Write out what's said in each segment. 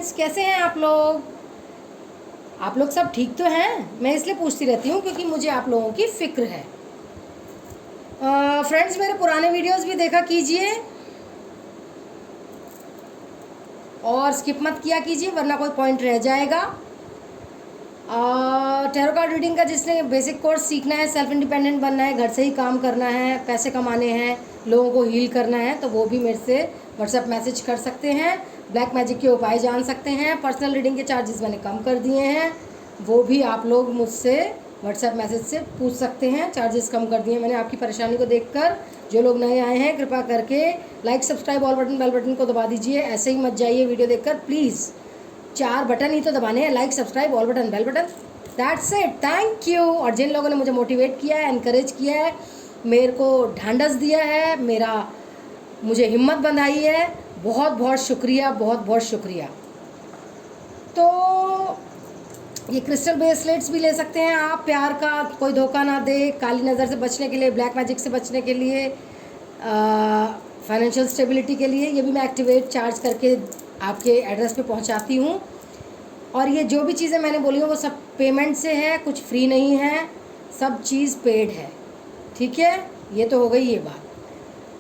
Friends, कैसे हैं आप लोग? आप लोग सब ठीक तो हैं? मैं इसलिए पूछती रहती हूँ क्योंकि मुझे आप लोगों की फ़िक्र है। फ्रेंड्स, मेरे पुराने वीडियोस भी देखा कीजिए और स्किप मत किया कीजिए वरना कोई पॉइंट रह जाएगा। टैरो कार्ड रीडिंग का जिसने बेसिक कोर्स सीखना है, सेल्फ इंडिपेंडेंट बनना है, घर से ही काम करना है, पैसे कमाने हैं, लोगों को हील करना है, तो वो भी मेरे से व्हाट्सएप मैसेज कर सकते हैं। ब्लैक मैजिक के उपाय जान सकते हैं। पर्सनल रीडिंग के चार्जेस मैंने कम कर दिए हैं, वो भी आप लोग मुझसे व्हाट्सएप मैसेज से पूछ सकते हैं। चार्जेस कम कर दिए मैंने आपकी परेशानी को देखकर। जो लोग नए आए हैं कृपया करके like, subscribe, all button, bell button को दबा दीजिए। ऐसे ही मत जाइए वीडियो देखकर प्लीज़। 4 बटन ही तो दबाने हैं, like, subscribe, all button, bell button, that's it. Thank you. और जिन लोगों ने मुझे मोटिवेट किया है, इनकरेज किया है, मेरे को ढांढस दिया है, मुझे हिम्मत बंधाई है, बहुत बहुत शुक्रिया, बहुत बहुत शुक्रिया। तो ये क्रिस्टल ब्रेसलेट्स भी ले सकते हैं आप। प्यार का कोई धोखा ना दे, काली नज़र से बचने के लिए, ब्लैक मैजिक से बचने के लिए, फाइनेंशियल स्टेबिलिटी के लिए, ये भी मैं एक्टिवेट चार्ज करके आपके एड्रेस पे पहुंचाती हूँ। और ये जो भी चीज़ें मैंने बोली हैं वो सब पेमेंट से है, कुछ फ्री नहीं है, सब चीज़ पेड है। ठीक है, ये तो हो गई ये बात।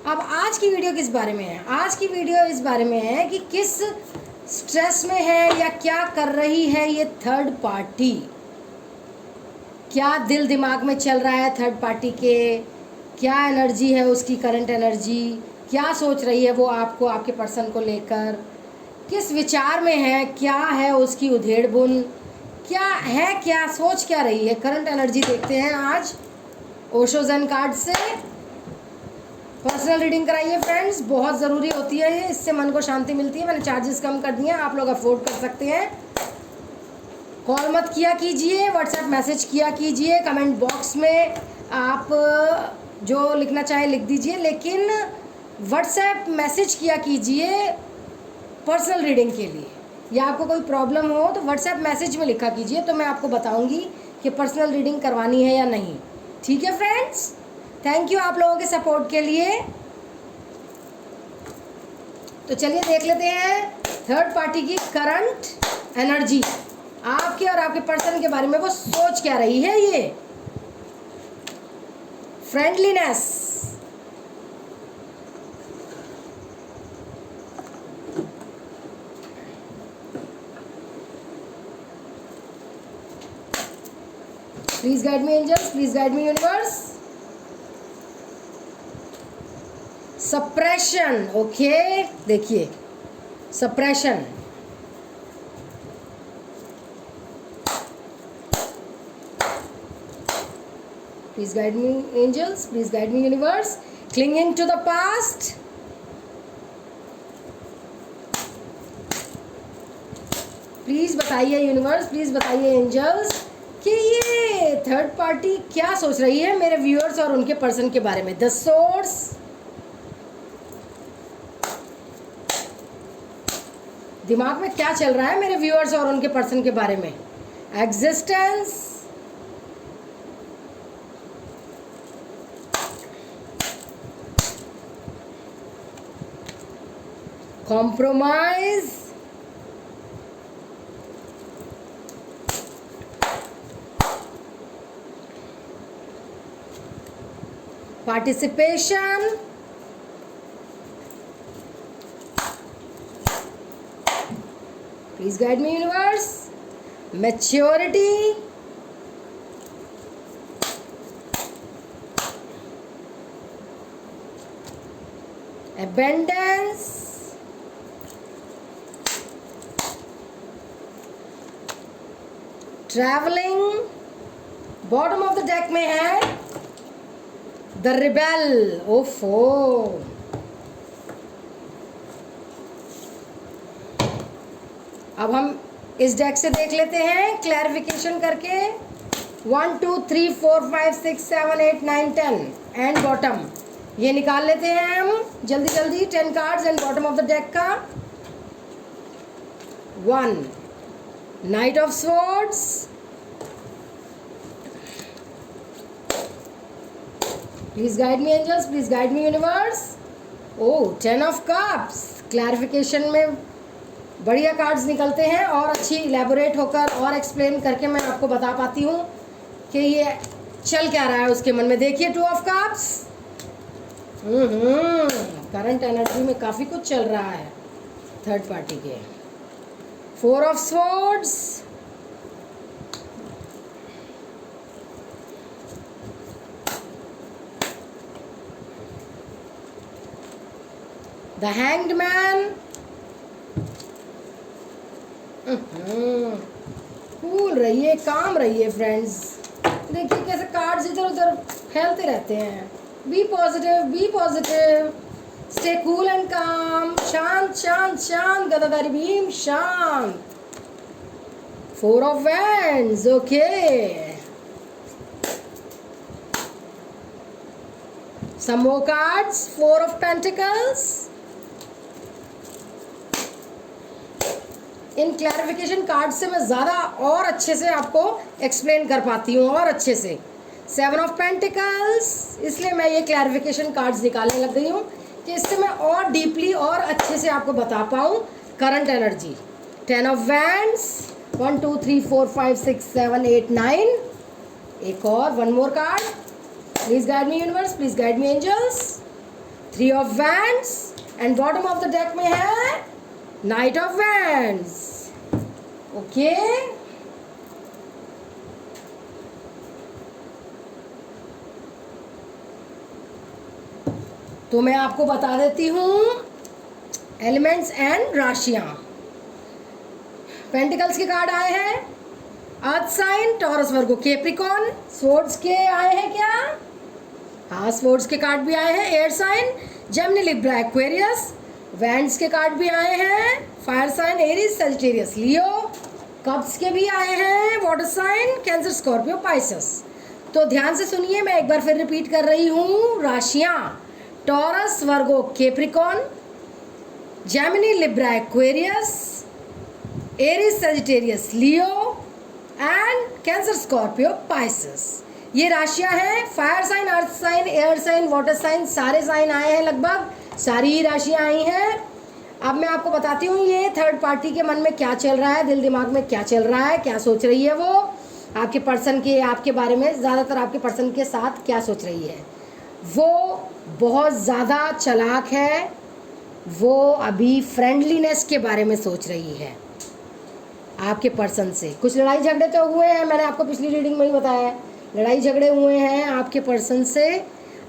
अब आज की वीडियो किस बारे में है? आज की वीडियो इस बारे में है कि किस स्ट्रेस में है या क्या कर रही है ये थर्ड पार्टी। क्या दिल दिमाग में चल रहा है थर्ड पार्टी के, क्या एनर्जी है उसकी, करंट एनर्जी, क्या सोच रही है वो आपको, आपके पर्सन को लेकर, किस विचार में है, क्या है उसकी उधेड़ बुन, क्या है, क्या सोच क्या रही है। करंट एनर्जी देखते हैं आज ओशो ज़ेन कार्ड से। पर्सनल रीडिंग कराइए फ्रेंड्स, बहुत ज़रूरी होती है ये, इससे मन को शांति मिलती है। मैंने चार्जेस कम कर दिए हैं, आप लोग अफोर्ड कर सकते हैं। कॉल मत किया कीजिए, व्हाट्सएप मैसेज किया कीजिए, कमेंट बॉक्स में आप जो लिखना चाहें लिख दीजिए, लेकिन व्हाट्सएप मैसेज किया कीजिए पर्सनल रीडिंग के लिए। या आपको कोई प्रॉब्लम हो तो व्हाट्सएप मैसेज में लिखा कीजिए, तो मैं आपको बताऊंगी कि पर्सनल रीडिंग करवानी है या नहीं। ठीक है फ्रेंड्स, थैंक यू आप लोगों के सपोर्ट के लिए। तो चलिए देख लेते हैं थर्ड पार्टी की करंट एनर्जी, आपके और आपके पर्सन के बारे में वो सोच क्या रही है। ये friendliness, please guide me angels, please guide me universe. Suppression, okay, देखिए suppression, please guide me angels, please guide me universe. Clinging to the past, please बताइए यूनिवर्स, प्लीज बताइए एंजल्स कि ये थर्ड पार्टी क्या सोच रही है मेरे व्यूअर्स और उनके पर्सन के बारे में। द सोर्स, दिमाग में क्या चल रहा है मेरे व्यूअर्स और उनके पर्सन के बारे में। Existence, compromise, participation, please guide me universe. Maturity, abundance, travelling, bottom of the deck में है द रिबेल। ओफो, अब हम इस डेक से देख लेते हैं क्लैरिफिकेशन करके। 1 2 3 4 5 6 7 8 9 10 एंड बॉटम, ये निकाल लेते हैं हम जल्दी जल्दी। 10 cards and bottom of the deck का। 1 knight of swords, please guide me angels, please guide me universe. Oh, 10 of cups, clarification में बढ़िया कार्ड्स निकलते हैं और अच्छी इलेबोरेट होकर और एक्सप्लेन करके मैं आपको बता पाती हूँ कि ये चल क्या रहा है उसके मन में। देखिए 2 ऑफ कप्स, करंट एनर्जी में काफ़ी कुछ चल रहा है थर्ड पार्टी के। 4 of swords, the hanged man, cool रहिए, काम रहिए फ्रेंड्स। देखिए कैसे कार्ड्स इधर उधर फैलते रहते हैं। Be positive, stay cool and calm, शांत शांत शांत, गदाधारी भीम शांत। 4 of wands, okay. Some more cards, 4 of pentacles. इन क्लैरिफिकेशन कार्ड से मैं ज़्यादा और अच्छे से आपको एक्सप्लेन कर पाती हूँ और अच्छे से। 7 ऑफ पेंटिकल्स, इसलिए मैं ये क्लैरिफिकेशन कार्ड्स निकालने लग गई हूँ कि इससे मैं और डीपली और अच्छे से आपको बता पाऊँ करंट एनर्जी। 10 of wands, 1 2 3 4 5 6 7 8 9। एक और, 1 more card. Please guide me universe, please guide me angels. 3 of wands and bottom of the deck में है नाइट ऑफ वैंड्स, ओके। तो मैं आपको बता देती हूँ एलिमेंट्स एंड राशियां। पेंटिकल्स के कार्ड आए हैं, अर्थ sign, taurus, Virgo, Capricorn. Swords के आए हैं क्या? हाँ, स्वॉर्ड्स के कार्ड भी आए हैं, air sign, Gemini, Libra, Aquarius. Wands के कार्ड भी आए हैं, fire sign, Aries, Sagittarius, Leo. Cups के भी आए हैं, water sign, Cancer, Scorpio, Pisces. तो ध्यान से सुनिए, मैं एक बार फिर रिपीट कर रही हूँ राशियाँ। Taurus, Virgo, Capricorn, Gemini, Libra, Aquarius, Aries, Sagittarius, Leo and Cancer, Scorpio, Pisces. ये राशियाँ हैं। Fire sign, earth sign, air sign, water sign, सारे साइन आए हैं, लगभग सारी ही राशियाँ आई हैं। अब मैं आपको बताती हूँ ये थर्ड पार्टी के मन में क्या चल रहा है, दिल दिमाग में क्या चल रहा है, क्या सोच रही है वो आपके पर्सन के, आपके बारे में, ज़्यादातर आपके पर्सन के साथ क्या सोच रही है। वो बहुत ज़्यादा चालाक है, वो अभी फ्रेंडलीनेस के बारे में सोच रही है आपके पर्सन से। कुछ लड़ाई झगड़े तो हुए हैं, मैंने आपको पिछली रीडिंग में ही बताया है, लड़ाई झगड़े हुए हैं आपके पर्सन से।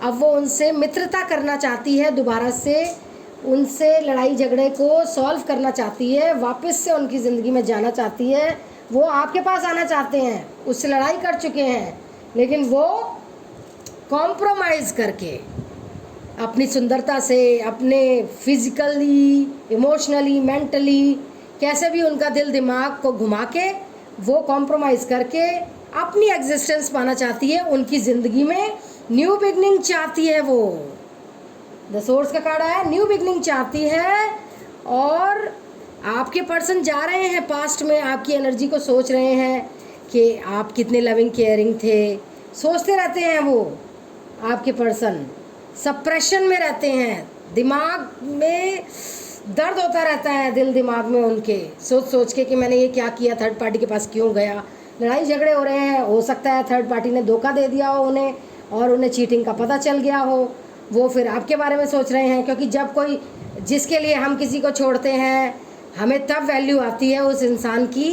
अब वो उनसे मित्रता करना चाहती है, दोबारा से उनसे लड़ाई झगड़े को सॉल्व करना चाहती है, वापस से उनकी ज़िंदगी में जाना चाहती है। वो आपके पास आना चाहते हैं, उससे लड़ाई कर चुके हैं, लेकिन वो कॉम्प्रोमाइज़ करके अपनी सुंदरता से, अपने फिज़िकली, इमोशनली, मेंटली, कैसे भी उनका दिल दिमाग को घुमा के वो कॉम्प्रोमाइज़ करके अपनी एग्जिस्टेंस पाना चाहती है, उनकी ज़िंदगी में न्यू बिगनिंग चाहती है। वो द सोर्स का कार्ड आया, न्यू बिगनिंग चाहती है। और आपके पर्सन जा रहे हैं पास्ट में, आपकी एनर्जी को सोच रहे हैं कि आप कितने लविंग केयरिंग थे, सोचते रहते हैं वो आपके पर्सन। सप्रेशन में रहते हैं, दिमाग में दर्द होता रहता है, दिल दिमाग में उनके, सोच सोच के कि मैंने ये क्या किया, थर्ड पार्टी के पास क्यों गया। लड़ाई झगड़े हो रहे हैं, हो सकता है थर्ड पार्टी ने धोखा दे दिया हो उन्हें और उन्हें चीटिंग का पता चल गया हो। वो फिर आपके बारे में सोच रहे हैं, क्योंकि जब कोई, जिसके लिए हम किसी को छोड़ते हैं, हमें तब वैल्यू आती है उस इंसान की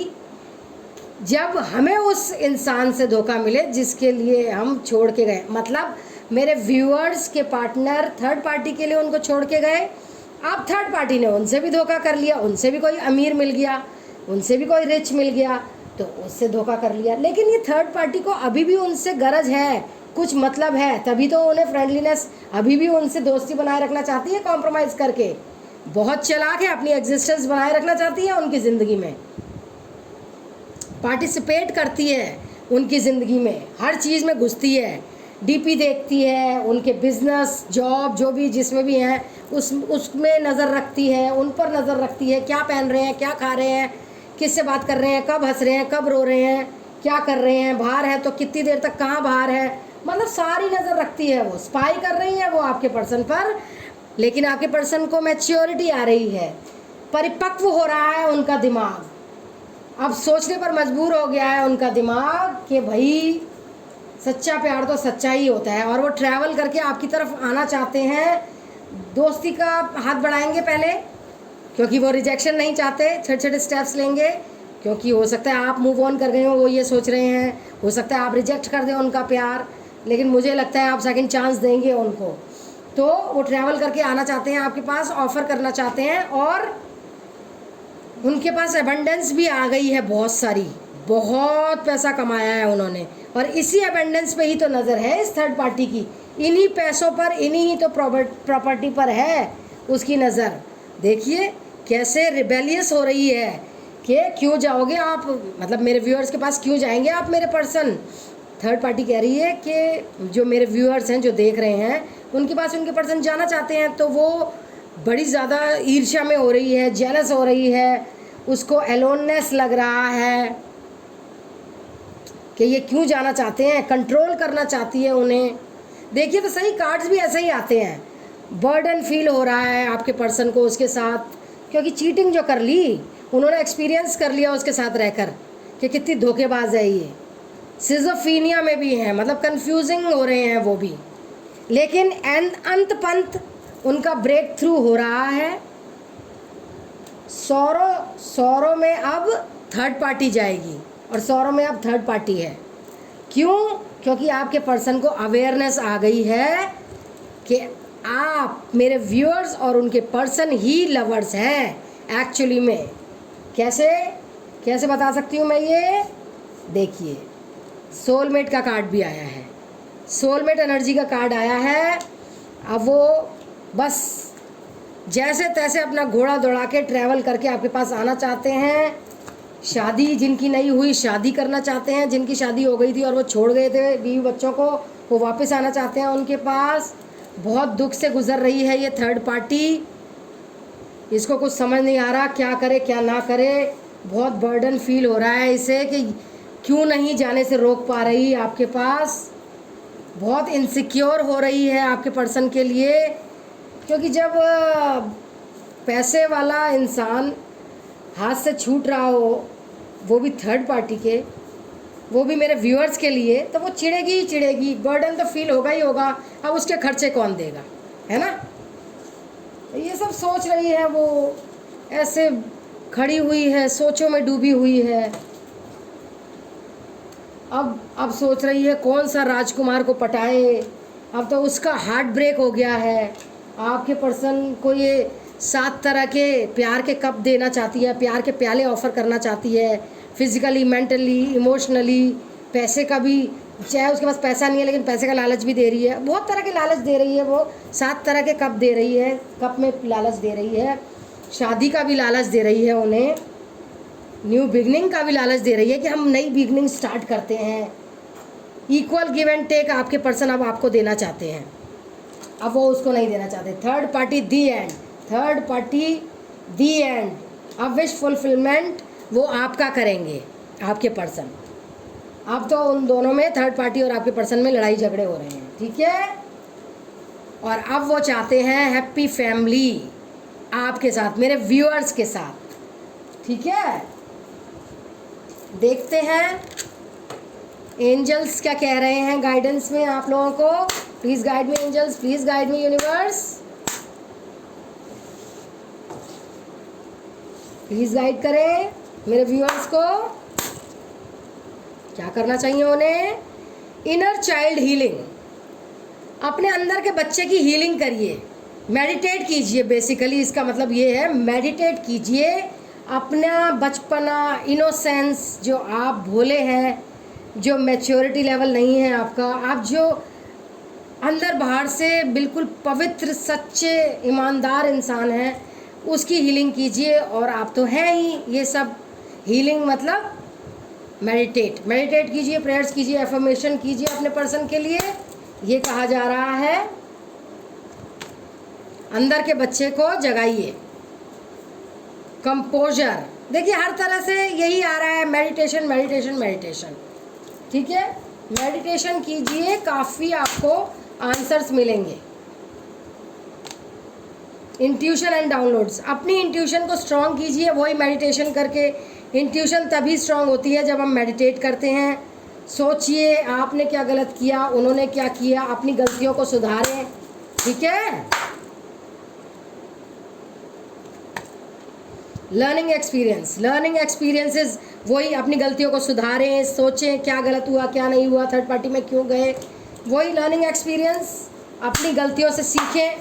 जब हमें उस इंसान से धोखा मिले जिसके लिए हम छोड़ के गए। मतलब मेरे व्यूअर्स के पार्टनर थर्ड पार्टी के लिए उनको छोड़ के गए, अब थर्ड पार्टी ने उनसे भी धोखा कर लिया, उनसे भी कोई अमीर मिल गया, उनसे भी कोई रिच मिल गया, तो उससे धोखा कर लिया। लेकिन ये थर्ड पार्टी को अभी भी उनसे गरज है, कुछ मतलब है, तभी तो उन्हें फ्रेंडलीनेस, अभी भी उनसे दोस्ती बनाए रखना चाहती है कॉम्प्रोमाइज़ करके। बहुत चालाक है, अपनी एग्जिस्टेंस बनाए रखना चाहती है उनकी ज़िंदगी में, पार्टिसिपेट करती है उनकी ज़िंदगी में, हर चीज़ में घुसती है, डीपी देखती है, उनके बिजनेस, जॉब, जो भी जिसमें भी हैं उसमें नज़र रखती है, उन पर नज़र रखती है, क्या पहन रहे हैं, क्या खा रहे हैं, किससे बात कर रहे हैं, कब हंस रहे हैं, कब रो रहे हैं, क्या कर रहे हैं, बाहर है तो कितनी देर तक कहाँ बाहर है, मतलब सारी नज़र रखती है वो, स्पाई कर रही है वो आपके पर्सन पर। लेकिन आपके पर्सन को मैच्योरिटी आ रही है, परिपक्व हो रहा है उनका दिमाग, अब सोचने पर मजबूर हो गया है उनका दिमाग कि भाई सच्चा प्यार तो सच्चा ही होता है, और वो ट्रैवल करके आपकी तरफ आना चाहते हैं। दोस्ती का हाथ बढ़ाएंगे पहले, क्योंकि वो रिजेक्शन नहीं चाहते, छोटे छोटे स्टेप्स लेंगे, क्योंकि हो सकता है आप मूव ऑन कर गए हो, वो ये सोच रहे हैं, हो सकता है आप रिजेक्ट कर दें उनका प्यार, लेकिन मुझे लगता है आप सेकंड चांस देंगे उनको। तो वो ट्रैवल करके आना चाहते हैं आपके पास, ऑफ़र करना चाहते हैं, और उनके पास एबंडेंस भी आ गई है बहुत सारी, बहुत पैसा कमाया है उन्होंने, और इसी एबंडेंस पे ही तो नज़र है इस थर्ड पार्टी की, इन्हीं पैसों पर, इन्हीं ही तो प्रॉपर्टी पर है उसकी नज़र। देखिए कैसे रिबेलियस हो रही है कि क्यों जाओगे आप, मतलब मेरे व्यूअर्स के पास क्यों जाएंगे आप, मेरे पर्सन। थर्ड पार्टी कह रही है कि जो मेरे व्यूअर्स हैं, जो देख रहे हैं, उनके पास उनके पर्सन जाना चाहते हैं, तो वो बड़ी ज़्यादा ईर्ष्या में हो रही है, जेलस हो रही है, उसको एलोननेस लग रहा है कि ये क्यों जाना चाहते हैं, कंट्रोल करना चाहती है उन्हें। देखिए तो सही, कार्ड्स भी ऐसे ही आते हैं, बर्डन फील हो रहा है आपके पर्सन को उसके साथ, क्योंकि चीटिंग जो कर ली उन्होंने, एक्सपीरियंस कर लिया उसके साथ रहकर कि कितनी धोखेबाज है ये। सिजोफीनिया में भी हैं, मतलब कंफ्यूजिंग हो रहे हैं वो भी, लेकिन अंत पंत उनका ब्रेक थ्रू हो रहा है। सौरों में अब थर्ड पार्टी जाएगी, और सौरों में अब थर्ड पार्टी है। क्यों? क्योंकि आपके पर्सन को अवेयरनेस आ गई है कि आप मेरे व्यूअर्स और उनके पर्सन ही लवर्स हैं एक्चुअली में। कैसे कैसे बता सकती हूँ मैं ये? देखिए सोलमेट का कार्ड भी आया है, सोलमेट एनर्जी का कार्ड आया है। अब वो बस जैसे तैसे अपना घोड़ा दौड़ा के ट्रैवल करके आपके पास आना चाहते हैं। शादी जिनकी नहीं हुई, शादी करना चाहते हैं, जिनकी शादी हो गई थी और वो छोड़ गए थे बीवी बच्चों को, वो वापस आना चाहते हैं उनके पास। बहुत दुख से गुजर रही है ये थर्ड पार्टी, इसको कुछ समझ नहीं आ रहा क्या करे क्या ना करे, बहुत बर्डन फील हो रहा है इसे कि क्यों नहीं जाने से रोक पा रही आपके पास। बहुत इनसिक्योर हो रही है आपके पर्सन के लिए, क्योंकि जब पैसे वाला इंसान हाथ से छूट रहा हो, वो भी थर्ड पार्टी के, वो भी मेरे व्यूअर्स के लिए, तो वो चिढ़ेगी ही चिढ़ेगी, बर्डन तो फील होगा ही होगा। अब उसके खर्चे कौन देगा, है ना? ये सब सोच रही है वो, ऐसे खड़ी हुई है, सोचों में डूबी हुई है। अब सोच रही है कौन सा राजकुमार को पटाए। अब तो उसका हार्ट ब्रेक हो गया है। आपके पर्सन को ये 7 तरह के प्यार के कप देना चाहती है, प्यार के प्याले ऑफ़र करना चाहती है, फिज़िकली, मेंटली, इमोशनली, पैसे का भी, चाहे उसके पास पैसा नहीं है लेकिन पैसे का लालच भी दे रही है, बहुत तरह के लालच दे रही है वो। 7 तरह के कप दे रही है, कप में लालच दे रही है, शादी का भी लालच दे रही है उन्हें, न्यू बिगनिंग का भी लालच दे रही है कि हम नई बिगनिंग स्टार्ट करते हैं। इक्वल गिव एंड टेक आपके पर्सन अब आपको देना चाहते हैं, अब वो उसको नहीं देना चाहते। Third party the and, third party the and. अब विश फुलफिलमेंट वो आपका करेंगे आपके पर्सन। अब तो उन दोनों में, थर्ड पार्टी और आपके पर्सन में, लड़ाई झगड़े हो रहे हैं, ठीक है? और अब वो चाहते हैं हैप्पी फैमिली आपके साथ, मेरे व्यूअर्स के साथ, ठीक है? देखते हैं एंजल्स क्या कह रहे हैं गाइडेंस में आप लोगों को। Please guide me angels, please guide me universe, please guide करें मेरे व्यूअर्स को, क्या करना चाहिए उन्हें। इनर चाइल्ड हीलिंग, अपने अंदर के बच्चे की हीलिंग करिए, मेडिटेट कीजिए। बेसिकली इसका मतलब ये है, मेडिटेट कीजिए अपना बचपना, इनोसेंस, जो आप भोले हैं, जो मैच्योरिटी लेवल नहीं है आपका, आप जो अंदर बाहर से बिल्कुल पवित्र, सच्चे, ईमानदार इंसान हैं, उसकी हीलिंग कीजिए। और आप तो हैं ही, ये सब हीलिंग मतलब मेडिटेट कीजिए, प्रेयर्स कीजिए, एफर्मेशन कीजिए अपने पर्सन के लिए। ये कहा जा रहा है अंदर के बच्चे को जगाइए। कंपोजर, देखिए हर तरह से यही आ रहा है, मेडिटेशन मेडिटेशन मेडिटेशन, ठीक है? मेडिटेशन कीजिए, काफ़ी आपको आंसर्स मिलेंगे। इंट्यूशन एंड डाउनलोड्स, अपनी इंट्यूशन को स्ट्रॉन्ग कीजिए, वही मेडिटेशन करके। इंट्यूशन तभी स्ट्रॉन्ग होती है जब हम मेडिटेट करते हैं। सोचिए आपने क्या गलत किया, उन्होंने क्या किया, अपनी गलतियों को सुधारें, ठीक है। लर्निंग एक्सपीरियंसेस, वही अपनी गलतियों को सुधारें, सोचें क्या गलत हुआ क्या नहीं हुआ, थर्ड पार्टी में क्यों गए, वही लर्निंग एक्सपीरियंस। अपनी गलतियों से सीखें,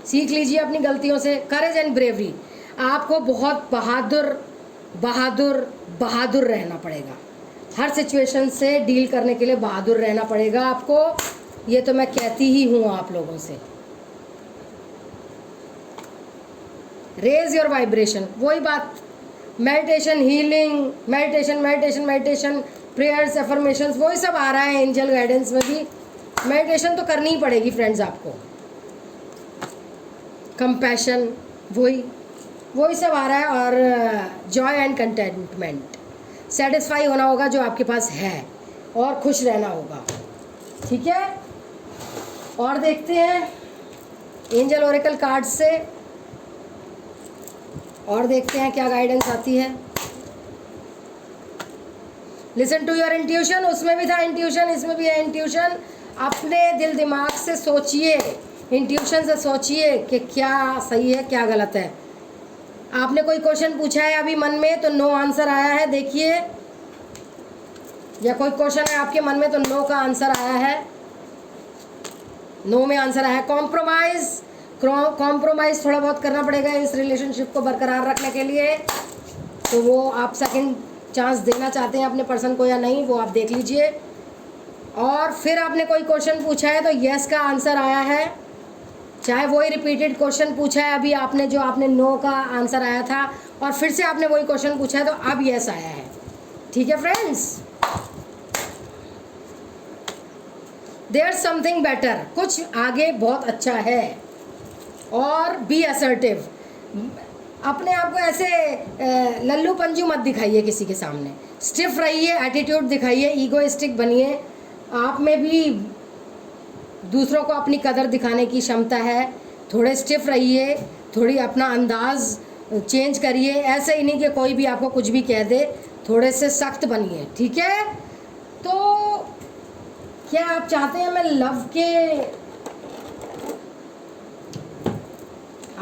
सीख लीजिए अपनी गलतियों से। करेज एंड ब्रेवरी, आपको बहुत बहादुर रहना पड़ेगा। हर सिचुएशन से डील करने के लिए बहादुर रहना पड़ेगा आपको, ये तो मैं कहती ही हूँ आप लोगों से। रेज योर वाइब्रेशन, वही बात, meditation, healing, meditation, prayers, affirmations, वही सब आ रहा है एंजल गाइडेंस में भी। मेडिटेशन तो करनी ही पड़ेगी फ्रेंड्स आपको। कंपैशन, वही सब आ रहा है। और जॉय एंड कंटेंटमेंट, सेटिस्फाई होना होगा जो आपके पास है और खुश रहना होगा, ठीक है। और देखते हैं एंजल ओरेकल कार्ड से, और देखते हैं क्या गाइडेंस आती है। लिसन टू योर इंट्यूशन, उसमें भी था इंट्यूशन, इसमें भी है इंट्यूशन। अपने दिल दिमाग से सोचिए, इंट्यूशन से सोचिए कि क्या सही है क्या गलत है। आपने कोई क्वेश्चन पूछा है अभी मन में तो नो आंसर आया है, देखिए, या कोई क्वेश्चन है आपके मन में तो नो का आंसर आया है, नो में आंसर आया है। कॉम्प्रोमाइज़ थोड़ा बहुत करना पड़ेगा इस रिलेशनशिप को बरकरार रखने के लिए, तो वो आप सेकंड चांस देना चाहते हैं अपने पर्सन को या नहीं, वो आप देख लीजिए। और फिर आपने कोई क्वेश्चन पूछा है तो यस का आंसर आया है, चाहे वही रिपीटेड क्वेश्चन पूछा है अभी आपने, जो आपने नो का आंसर आया था, और फिर से आपने वही क्वेश्चन पूछा है तो अब यस आया है, ठीक है फ्रेंड्स। देयर समथिंग बेटर, कुछ आगे बहुत अच्छा है। और बी असर्टिव, अपने आप को ऐसे लल्लू पंजू मत दिखाइए किसी के सामने, स्टिफ रहिए, एटीट्यूड दिखाइए, ईगोइस्टिक बनिए। आप में भी दूसरों को अपनी कदर दिखाने की क्षमता है, थोड़े स्टिफ रहिए, थोड़ी अपना अंदाज चेंज करिए। ऐसे ही नहीं कि कोई भी आपको कुछ भी कह दे, थोड़े से सख्त बनिए, ठीक है। तो क्या आप चाहते हैं मैं लव के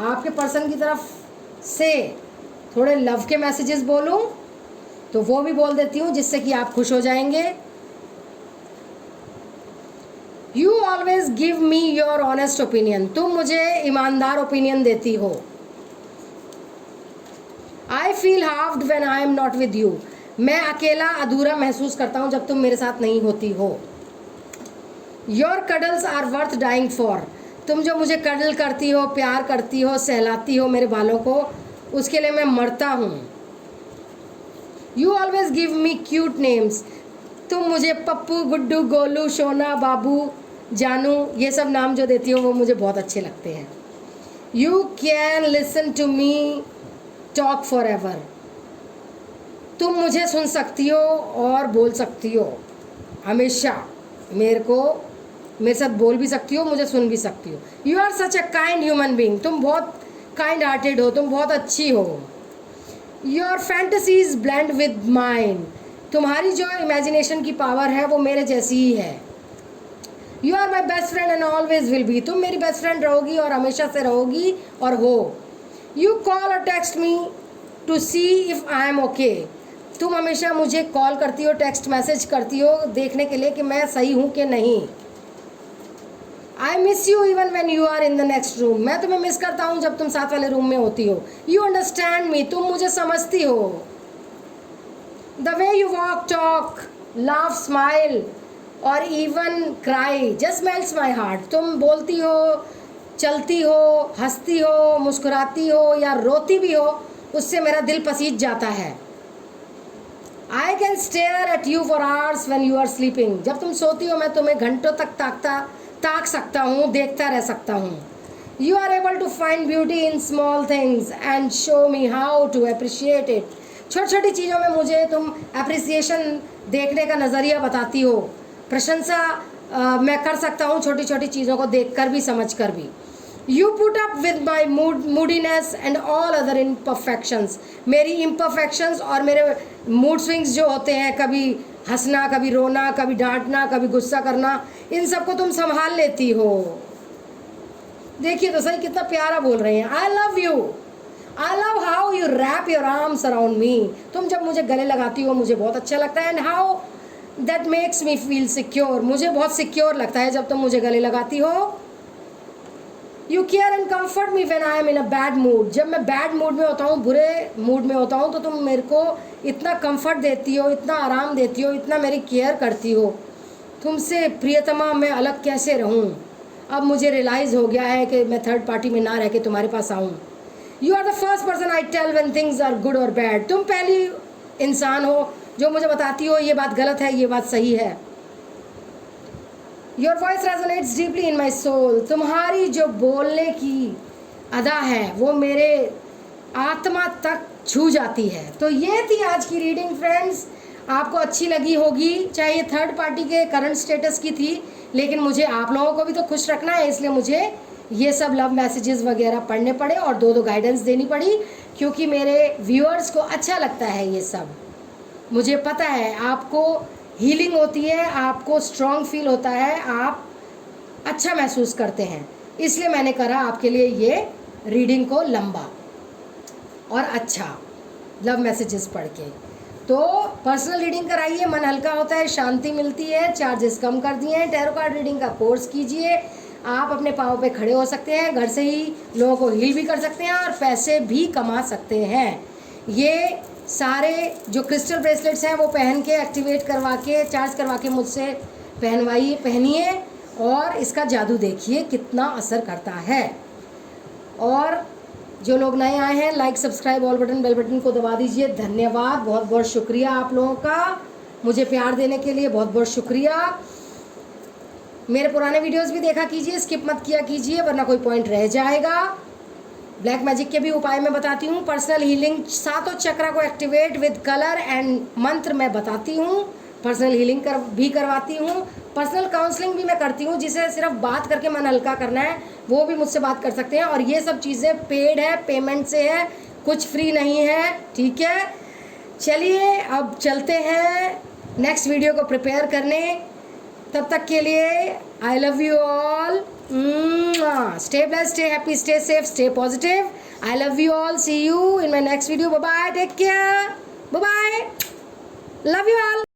आपके पर्सन की तरफ से थोड़े लव के मैसेजेस बोलूं, तो वो भी बोल देती हूँ जिससे कि आप खुश हो जाएंगे। You always give me your honest opinion, तुम मुझे ईमानदार ओपिनियन देती हो। I feel halved when I am not with you, मैं अकेला अधूरा महसूस करता हूँ जब तुम मेरे साथ नहीं होती हो। Your cuddles are worth dying for, तुम जो मुझे कडल करती हो, प्यार करती हो, सहलाती हो मेरे बालों को, उसके लिए मैं मरता हूँ। You always give me cute names, तुम मुझे पप्पू, गुड्डू, गोलू, सोना, बाबू, जानू, ये सब नाम जो देती हो वो मुझे बहुत अच्छे लगते हैं। You can listen to me talk forever, तुम मुझे सुन सकती हो और बोल सकती हो हमेशा, मेरे साथ बोल भी सकती हो, मुझे सुन भी सकती हो। You are such a kind human being, तुम बहुत काइंड हार्टेड हो, तुम बहुत अच्छी हो। Your fantasies blend with mine, तुम्हारी जो इमेजिनेशन की पावर है वो मेरे जैसी ही है। You are my best friend and always will be, तुम मेरी बेस्ट फ्रेंड रहोगी और हमेशा से रहोगी और हो। यू कॉल और text me to see if I am okay, तुम हमेशा मुझे कॉल करती हो, टेक्स्ट मैसेज करती हो देखने के लिए कि मैं सही हूँ कि नहीं। I miss you even when you are in the next room, मैं तुम्हें मिस करता हूँ जब तुम साथ वाले रूम में होती हो। यू अंडरस्टैंड मी, तुम मुझे समझती हो। The way you walk, talk, laugh, smile और even cry just melts my heart, तुम बोलती हो, चलती हो, हंसती हो, मुस्कुराती हो या रोती भी हो, उससे मेरा दिल पसीज जाता है। I can stare at you for hours when you are sleeping, जब तुम सोती हो मैं तुम्हें घंटों तक ताक सकता हूँ, देखता रह सकता हूँ। You are able to find beauty in small things and show me how to appreciate it, छोटी छोटी चीज़ों में मुझे तुम अप्रिसिएशन देखने का नज़रिया बताती हो, प्रशंसा मैं कर सकता हूँ छोटी छोटी चीज़ों को देख कर भी, समझ कर भी। You put up with my मूडीनेस and all other imperfections, मेरी इम्परफेक्शंस और मेरे मूड स्विंग्स जो होते हैं, कभी हंसना, कभी रोना, कभी डांटना, कभी गुस्सा करना, इन सबको तुम संभाल लेती हो। देखिए तो सही कितना प्यारा बोल रहे हैं। I love you, I love how you wrap your arms around me, तुम जब मुझे गले लगाती हो मुझे बहुत अच्छा लगता है। And how that makes me feel secure, मुझे बहुत सिक्योर लगता है जब तुम मुझे गले लगाती हो। You care and comfort me when I am in a bad mood, जब मैं बैड मूड में होता हूँ, बुरे मूड में होता हूँ, तो तुम मेरे को इतना कम्फर्ट देती हो, इतना आराम देती हो, इतना मेरी केयर करती हो। तुमसे प्रियतमा मैं अलग कैसे रहूँ, अब मुझे रियलाइज़ हो गया है कि मैं थर्ड पार्टी में ना रह के तुम्हारे पास आऊँ। You are the first person I tell when things are good और बैड, तुम पहली इंसान हो जो मुझे बताती हो ये बात गलत है, ये बात सही है। Your voice resonates deeply in my soul, तुम्हारी जो बोलने की अदा है वो मेरे आत्मा तक छू जाती है। तो ये थी आज की रीडिंग फ्रेंड्स, आपको अच्छी लगी होगी। चाहे ये थर्ड पार्टी के करंट स्टेटस की थी, लेकिन मुझे आप लोगों को भी तो खुश रखना है, इसलिए मुझे ये सब लव मैसेजेस वगैरह पढ़ने पड़े और दो गाइडेंस देनी पड़ी, क्योंकि मेरे व्यूअर्स को अच्छा लगता है ये सब। मुझे पता है आपको हीलिंग होती है, आपको स्ट्रॉन्ग फील होता है, आप अच्छा महसूस करते हैं, इसलिए मैंने करा आपके लिए ये रीडिंग को लंबा और अच्छा लव मैसेजेस पढ़ के। तो पर्सनल रीडिंग कराइए, मन हल्का होता है, शांति मिलती है, चार्जेस कम कर दिए हैं। टैरो कार्ड रीडिंग का कोर्स कीजिए, आप अपने पाँव पे खड़े हो सकते हैं, घर से ही लोगों को हील भी कर सकते हैं और पैसे भी कमा सकते हैं। ये सारे जो क्रिस्टल ब्रेसलेट्स हैं वो पहन के, एक्टिवेट करवा के, चार्ज करवा के मुझसे पहनिए और इसका जादू देखिए कितना असर करता है। और जो लोग नए आए हैं, like, subscribe, all button, bell button को दबा दीजिए। धन्यवाद, बहुत बहुत शुक्रिया आप लोगों का, मुझे प्यार देने के लिए बहुत बहुत शुक्रिया। मेरे पुराने वीडियोस भी देखा कीजिए, स्किप मत किया कीजिए वरना कोई पॉइंट रह जाएगा। ब्लैक मैजिक के भी उपाय मैं बताती हूँ, पर्सनल हीलिंग, सातों चक्रा को एक्टिवेट विद कलर एंड मंत्र मैं बताती हूँ, पर्सनल हीलिंग भी करवाती हूँ, पर्सनल काउंसलिंग भी मैं करती हूँ। जिसे सिर्फ बात करके मन हल्का करना है वो भी मुझसे बात कर सकते हैं, और ये सब चीज़ें पेड है, पेमेंट से है, कुछ फ्री नहीं है, ठीक है। चलिए अब चलते हैं नेक्स्ट वीडियो को प्रिपेयर करने, तब तक के लिए आई love you all, stay blessed, stay happy, stay safe, stay positive. I love you all. See you in my next video. Bye bye, take care, bye bye, love you all.